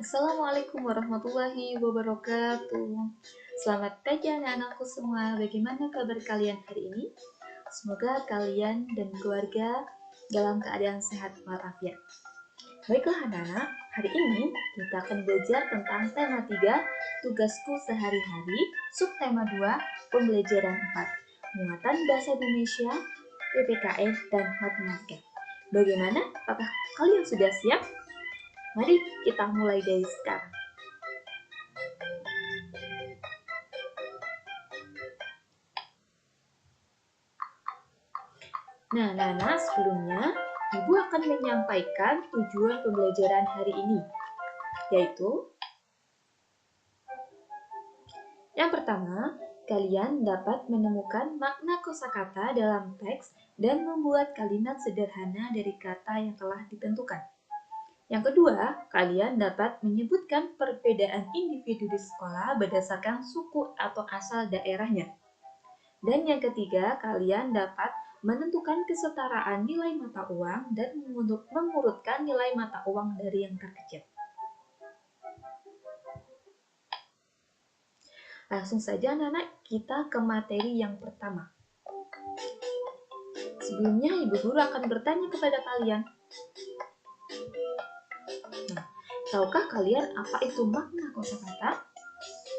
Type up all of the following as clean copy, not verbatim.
Assalamualaikum warahmatullahi wabarakatuh. Selamat pagi anak-anakku semua. Bagaimana kabar kalian hari ini? Semoga kalian dan keluarga dalam keadaan sehat walafiat. Baiklah anak-anak, hari ini kita akan belajar tentang tema 3, tugasku sehari-hari, subtema 2, pembelajaran 4, penguatan bahasa Indonesia, PPKN, dan matematika. Bagaimana? Apakah kalian sudah siap? Mari kita mulai dari sekarang. Nah, sebelumnya Ibu akan menyampaikan tujuan pembelajaran hari ini, yaitu yang pertama, kalian dapat menemukan makna kosakata dalam teks dan membuat kalimat sederhana dari kata yang telah ditentukan. Yang kedua, kalian dapat menyebutkan perbedaan individu di sekolah berdasarkan suku atau asal daerahnya. Dan yang ketiga, kalian dapat menentukan kesetaraan nilai mata uang dan mengurutkan nilai mata uang dari yang terkecil. Langsung saja anak-anak, kita ke materi yang pertama. Sebelumnya, Ibu Guru akan bertanya kepada kalian. Tahukah kalian apa itu makna kosakata?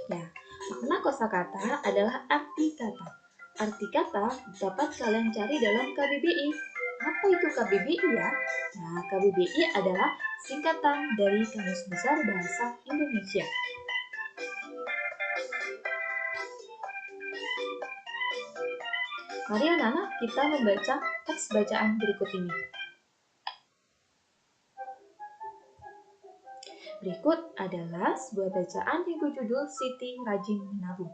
Ya, makna kosakata adalah arti kata. Arti kata dapat kalian cari dalam KBBI. Apa itu KBBI ya? Nah, KBBI adalah singkatan dari Kamus Besar Bahasa Indonesia. Mari anak-anak kita membaca teks bacaan berikut ini. Berikut adalah sebuah bacaan yang berjudul Siti Rajin Menabung.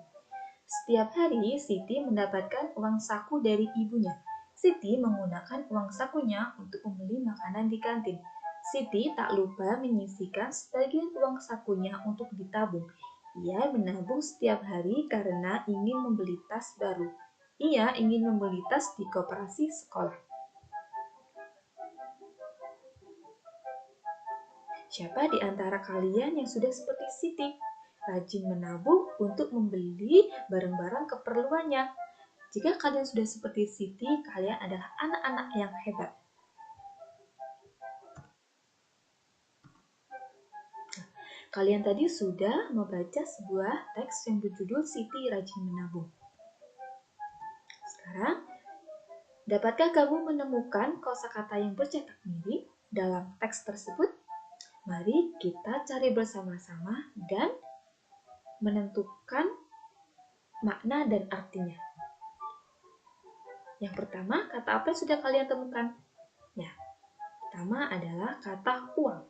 Setiap hari Siti mendapatkan uang saku dari ibunya. Siti menggunakan uang sakunya untuk membeli makanan di kantin. Siti tak lupa menyisihkan sebagian uang sakunya untuk ditabung. Ia menabung setiap hari karena ingin membeli tas baru. Ia ingin membeli tas di koperasi sekolah. Siapa di antara kalian yang sudah seperti Siti? Rajin menabung untuk membeli barang-barang keperluannya. Jika kalian sudah seperti Siti, kalian adalah anak-anak yang hebat. Kalian tadi sudah membaca sebuah teks yang berjudul Siti Rajin Menabung. Sekarang, dapatkah kamu menemukan kosakata yang bercetak miring dalam teks tersebut? Mari kita cari bersama-sama dan menentukan makna dan artinya. Yang pertama, kata apa yang sudah kalian temukan? Ya, pertama adalah kata uang.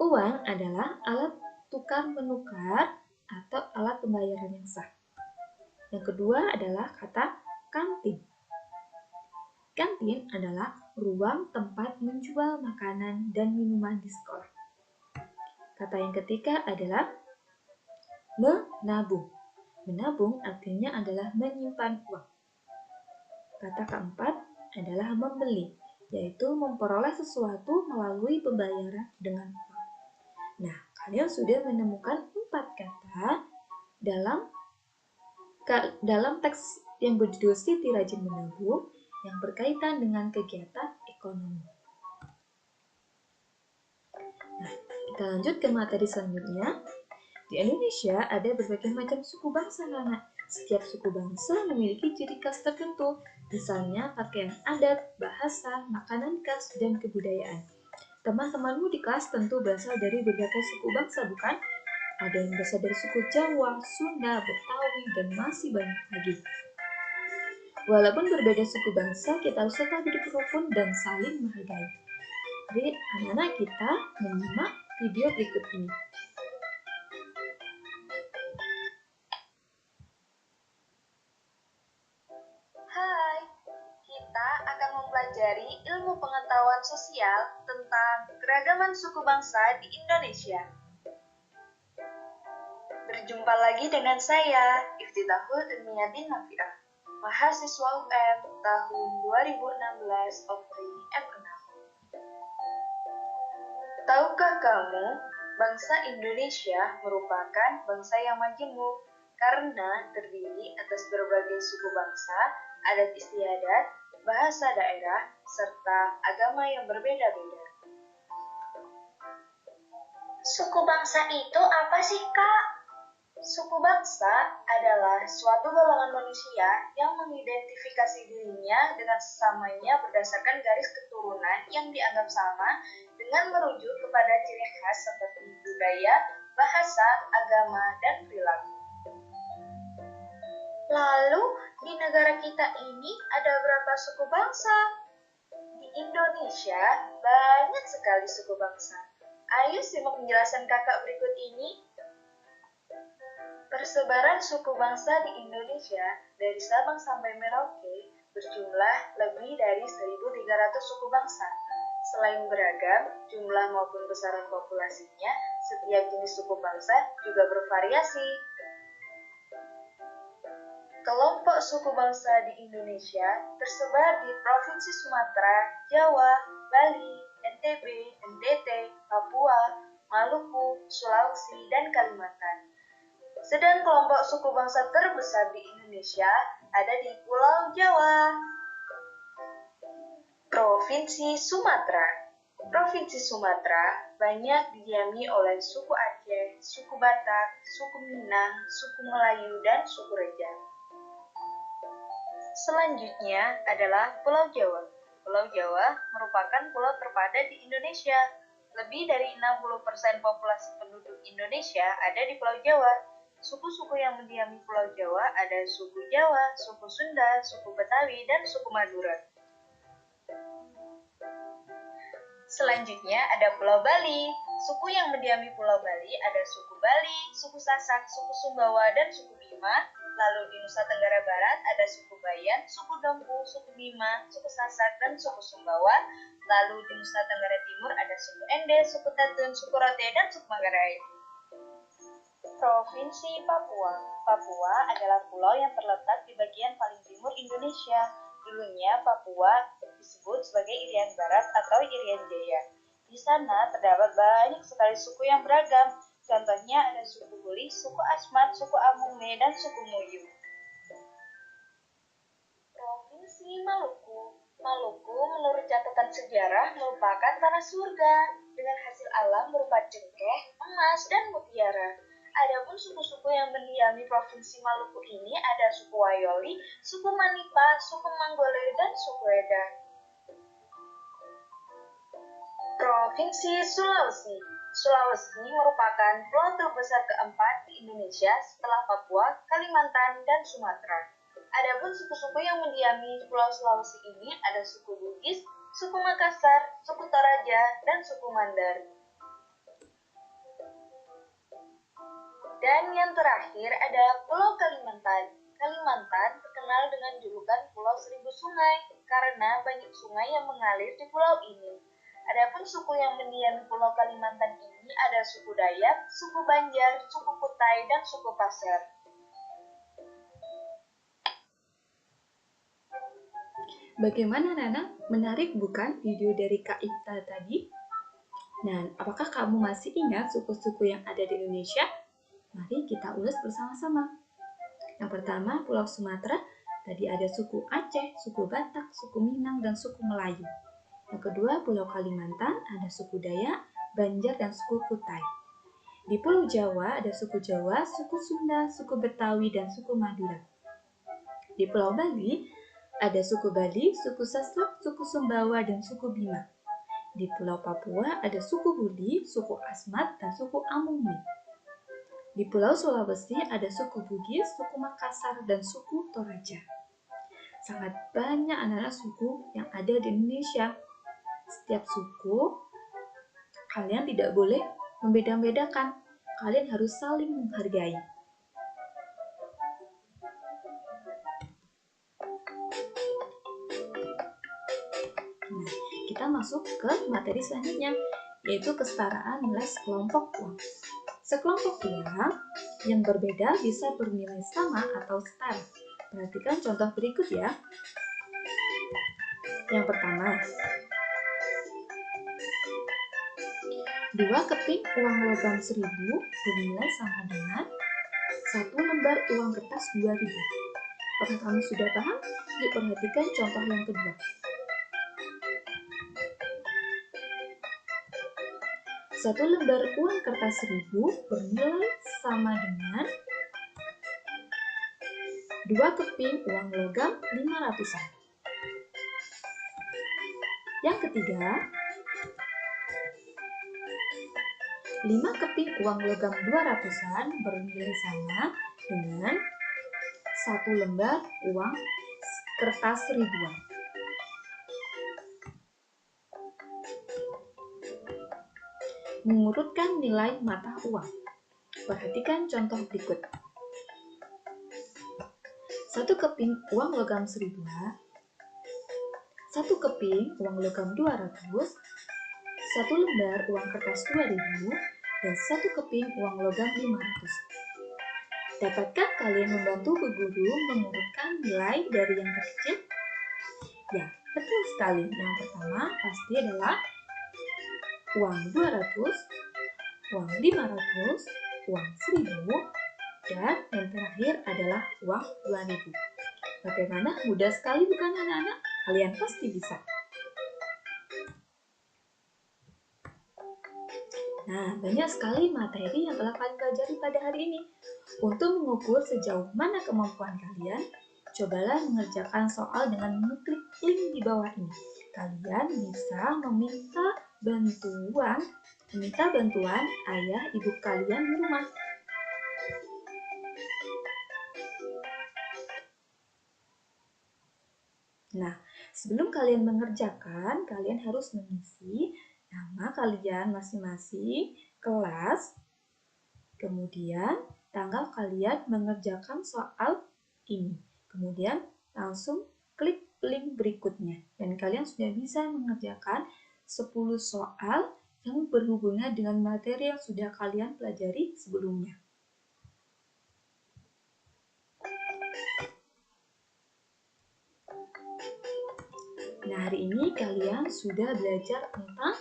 Uang adalah alat tukar-menukar atau alat pembayaran yang sah. Yang kedua adalah kata kantin. Kantin adalah ruang tempat menjual makanan dan minuman di sekolah. Kata yang ketiga adalah menabung. Menabung artinya adalah menyimpan uang. Kata keempat adalah membeli, yaitu memperoleh sesuatu melalui pembayaran dengan uang. Nah, kalian sudah menemukan 4 kata dalam teks yang berjudul Siti Rajin Menabung yang berkaitan dengan kegiatan ekonomi. Nah, kita lanjut ke materi selanjutnya. Di Indonesia ada berbagai macam suku bangsa, anak. Setiap suku bangsa memiliki ciri khas tertentu, misalnya pakaian adat, bahasa, makanan khas, dan kebudayaan. Teman-temanmu di kelas tentu berasal dari berbagai suku bangsa, bukan? Ada yang berasal dari suku Jawa, Sunda, Betawi, dan masih banyak lagi. Walaupun berbeda suku bangsa, kita harus tetap hidup rukun dan saling menghargai. Jadi, anak-anak kita menyimak video berikut ini. Hai, kita akan mempelajari ilmu pengetahuan sosial tentang keragaman suku bangsa di Indonesia. Berjumpa lagi dengan saya, Iftitahul Ilmiyatin Nafi'ah, mahasiswa UM tahun 2016 Opri M6. Tahukah kamu, bangsa Indonesia merupakan bangsa yang majemuk karena terdiri atas berbagai suku bangsa, adat istiadat, bahasa daerah, serta agama yang berbeda-beda. Suku bangsa itu apa sih, Kak? Suku bangsa adalah suatu golongan manusia yang mengidentifikasi dirinya dengan sesamanya berdasarkan garis keturunan yang dianggap sama dengan merujuk kepada ciri khas seperti budaya, bahasa, agama, dan perilaku. Lalu, di negara kita ini ada berapa suku bangsa? Di Indonesia, banyak sekali suku bangsa. Ayo simak penjelasan kakak berikut ini. Persebaran suku bangsa di Indonesia dari Sabang sampai Merauke berjumlah lebih dari 1.300 suku bangsa. Selain beragam, jumlah maupun besaran populasinya, setiap jenis suku bangsa juga bervariasi. Kelompok suku bangsa di Indonesia tersebar di Provinsi Sumatera, Jawa, Bali, NTB, NTT, Papua, Maluku, Sulawesi, dan Kalimantan. Sedang kelompok suku bangsa terbesar di Indonesia ada di Pulau Jawa. Provinsi Sumatera. Provinsi Sumatera banyak didiami oleh suku Aceh, suku Batak, suku Minang, suku Melayu, dan suku Rejang. Selanjutnya adalah Pulau Jawa. Pulau Jawa merupakan pulau terpadat di Indonesia. Lebih dari 60% populasi penduduk Indonesia ada di Pulau Jawa. Suku-suku yang mendiami Pulau Jawa ada suku Jawa, suku Sunda, suku Betawi, dan suku Madura. Selanjutnya ada Pulau Bali. Suku yang mendiami Pulau Bali ada suku Bali, suku Sasak, suku Sumbawa, dan suku Bima. Lalu di Nusa Tenggara Barat ada suku Bayan, suku Dompu, suku Bima, suku Sasak, dan suku Sumbawa. Lalu di Nusa Tenggara Timur ada suku Ende, suku Tatun, suku Rote, dan suku Manggarai. Provinsi Papua. Papua adalah pulau yang terletak di bagian paling timur Indonesia. Dulunya Papua disebut sebagai Irian Barat atau Irian Jaya. Di sana terdapat banyak sekali suku yang beragam. Contohnya ada suku Buli, suku Asmat, suku Amume, dan suku Muyu. Provinsi Maluku. Maluku menurut catatan sejarah merupakan tanah surga dengan hasil alam berupa cengkeh, emas, dan mutiara. Adapun suku-suku yang mendiami Provinsi Maluku ini ada suku Wayoli, suku Manipa, suku Manggole, dan suku Eda. Provinsi Sulawesi. Sulawesi merupakan pulau terbesar keempat di Indonesia setelah Papua, Kalimantan, dan Sumatera. Adapun suku-suku yang mendiami Pulau Sulawesi ini ada suku Bugis, suku Makassar, suku Toraja, dan suku Mandar. Dan yang terakhir ada Pulau Kalimantan. Kalimantan terkenal dengan julukan Pulau Seribu Sungai karena banyak sungai yang mengalir di pulau ini. Adapun suku yang mendiami Pulau Kalimantan ini ada suku Dayak, suku Banjar, suku Kutai, dan suku Pasir. Bagaimana Nana? Menarik bukan video dari Kak Ipta tadi? Nah, apakah kamu masih ingat suku-suku yang ada di Indonesia? Mari kita ulas bersama-sama. Yang pertama, Pulau Sumatera. Tadi ada suku Aceh, suku Batak, suku Minang, dan suku Melayu. Yang kedua, Pulau Kalimantan, ada suku Dayak, Banjar, dan suku Kutai. Di Pulau Jawa ada suku Jawa, suku Sunda, suku Betawi, dan suku Madura. Di Pulau Bali ada suku Bali, suku Sasak, suku Sumbawa, dan suku Bima. Di Pulau Papua ada suku Buli, suku Asmat, dan suku Amume. Di Pulau Sulawesi ada suku Bugis, suku Makassar, dan suku Toraja. Sangat banyak anak-anak suku yang ada di Indonesia. Setiap suku, kalian tidak boleh membeda-bedakan. Kalian harus saling menghargai. Nah, kita masuk ke materi selanjutnya, yaitu kesetaraan nilai sekelompok uang. Sekelompok uang yang berbeda bisa bernilai sama atau setara. Perhatikan contoh berikut ya. Yang pertama, 2 keping uang logam 1.000 bernilai sama dengan 1 lembar uang kertas 2.000. Apakah kamu sudah paham? Yuk perhatikan contoh yang kedua. 1 lembar uang kertas 1.000 bernilai sama dengan 2 keping uang logam 500-an. Yang ketiga, 5 keping uang logam 200-an bernilai sama dengan 1 lembar uang kertas 1.000-an. Mengurutkan nilai mata uang. Perhatikan contoh berikut. 1 keping uang logam 1.000, 1 keping uang logam 200, 1 lembar uang kertas 2.000, dan 1 keping uang logam 500. Dapatkah kalian membantu Bu Guru mengurutkan nilai dari yang terkecil? Ya, betul sekali. Yang pertama pasti adalah uang 200, uang 500, uang 1.000, dan yang terakhir adalah uang 2.000. Bagaimana? Mudah sekali bukan anak-anak? Kalian pasti bisa. Nah, banyak sekali materi yang telah kalian pelajari pada hari ini. Untuk mengukur sejauh mana kemampuan kalian, cobalah mengerjakan soal dengan mengklik link di bawah ini. Kalian bisa meminta bantuan ayah ibu kalian di rumah. Nah, sebelum kalian mengerjakan, kalian harus mengisi nama kalian masing-masing, kelas, kemudian tanggal kalian mengerjakan soal ini. Kemudian langsung klik link berikutnya. Dan kalian sudah bisa mengerjakan 10 soal yang berhubungan dengan materi yang sudah kalian pelajari sebelumnya. Nah, hari ini kalian sudah belajar tentang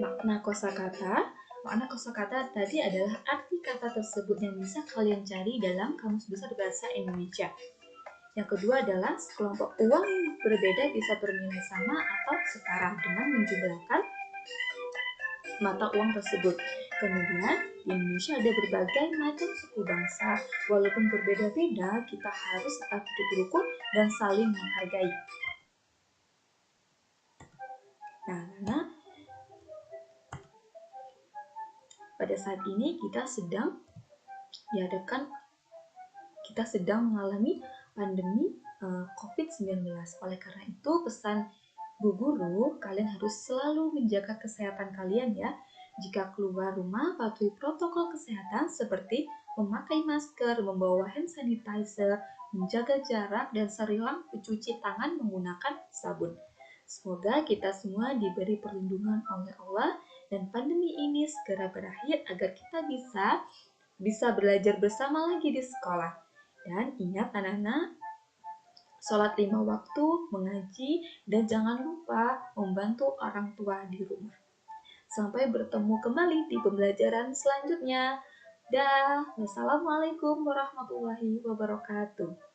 makna kosakata. Makna kosakata tadi adalah arti kata tersebut yang bisa kalian cari dalam Kamus Besar Bahasa Indonesia. Yang kedua adalah sekelompok uang yang berbeda bisa bernilai sama atau setara dengan menjumlahkan mata uang tersebut. Kemudian, di Indonesia ada berbagai macam suku bangsa. Walaupun berbeda-beda, kita harus tetap hidup rukun dan saling menghargai. Nah, pada saat ini kita sedang mengalami pandemi COVID-19. Oleh karena itu, pesan Bu Guru, kalian harus selalu menjaga kesehatan kalian ya. Jika keluar rumah, patuhi protokol kesehatan seperti memakai masker, membawa hand sanitizer, menjaga jarak, dan seringlah mencuci tangan menggunakan sabun. Semoga kita semua diberi perlindungan oleh Allah dan pandemi ini segera berakhir agar kita bisa belajar bersama lagi di sekolah. Dan ingat anak-anak, sholat 5 waktu, mengaji, dan jangan lupa membantu orang tua di rumah. Sampai bertemu kembali di pembelajaran selanjutnya. Wassalamualaikum warahmatullahi wabarakatuh.